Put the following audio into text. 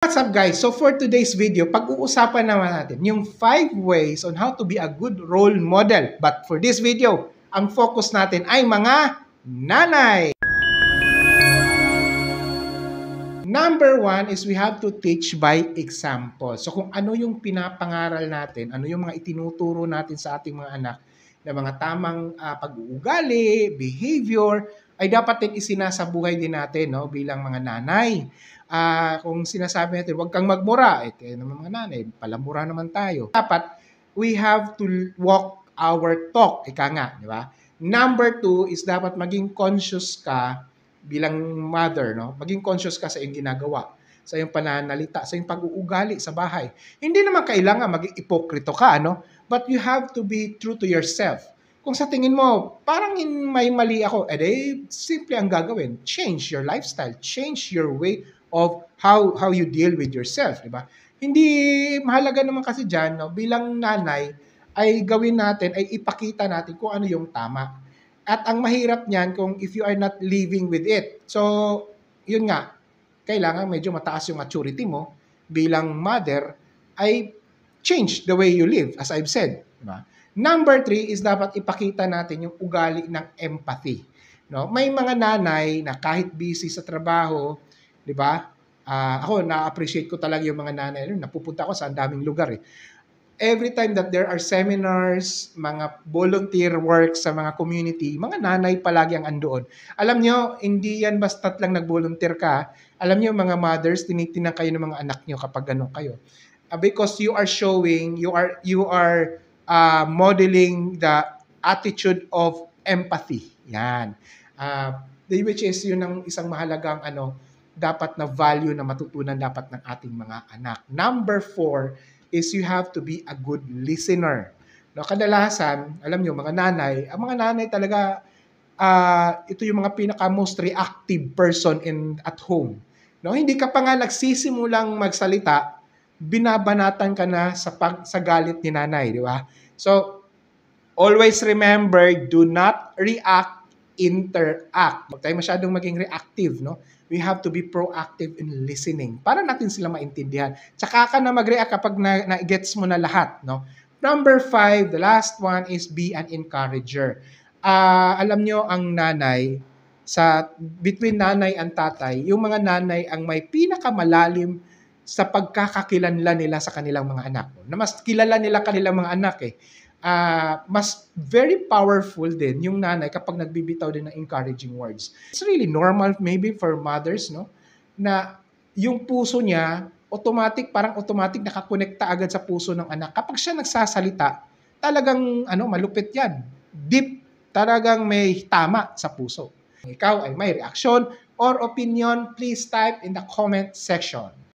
What's up guys? So for today's video, pag-uusapan naman natin yung 5 ways on how to be a good role model. But for this video, ang focus natin ay mga nanay. Number 1 is we have to teach by example. So kung ano yung pinapangaral natin, ano yung mga itinuturo natin sa ating mga anak na mga tamang pag-uugali, behavior, ay dapat din isinasabuhay din natin bilang mga nanay. Kung sinasabi natin, huwag kang magmura, kaya naman mga nanay, palamura naman tayo. Dapat, we have to walk our talk, ika nga, di ba? Number 2 is dapat maging conscious ka bilang mother, maging conscious ka sa iyong ginagawa, sa iyong pananalita, sa iyong pag-uugali sa bahay. Hindi naman kailangan maging ipokrito ka, but you have to be true to yourself. Kung sa tingin mo, parang may mali ako, simple ang gagawin. Change your lifestyle. Change your way of how you deal with yourself, di ba? Hindi mahalaga naman kasi diyan, bilang nanay ay gawin natin, ay ipakita natin kung ano yung tama. At ang mahirap niyan kung if you are not living with it. So, yun nga, kailangan medyo mataas yung maturity mo bilang mother ay change the way you live, as I've said, di ba? Number 3 is dapat ipakita natin yung ugali ng empathy. May mga nanay na kahit busy sa trabaho, di ba? Ako, na-appreciate ko talaga yung mga nanay. Napupunta ako sa daming lugar Every time that there are seminars, mga volunteer work sa mga community, mga nanay palagi ang andoon. Alam nyo, hindi yan basta't lang nag-volunteer ka. Alam nyo, mga mothers, tinitingnan kayo ng mga anak nyo kapag ganun kayo. Because you are showing, you are modeling the attitude of empathy. Yan. Which is yun ang isang mahalagang dapat na value na matutunan dapat ng ating mga anak. Number 4 is you have to be a good listener. Kadalasan, alam nyo, ang mga nanay talaga, ito yung mga pinaka-most reactive person at home. Hindi ka pa nga nagsisimulang magsalita, binabanatan ka na sa galit ni nanay, di ba? So, always remember, do not react, interact. Huwag tayo masyadong maging reactive, We have to be proactive in listening para natin sila maintindihan. Tsaka ka na mag-react kapag na-gets mo na lahat, Number 5, the last one is be an encourager. Alam nyo, ang nanay, between nanay and tatay, yung mga nanay ang may pinakamalalim sa pagkakakilanlan nila sa kanilang mga anak. Na mas kilala nila kanilang mga anak mas very powerful din yung nanay kapag nagbibitaw din ng encouraging words. It's really normal maybe for mothers, na yung puso niya, parang automatic nakakonekta agad sa puso ng anak. Kapag siya nagsasalita, talagang malupit yan. Deep, talagang may tama sa puso. Ikaw ay may reaksyon or opinion, please type in the comment section.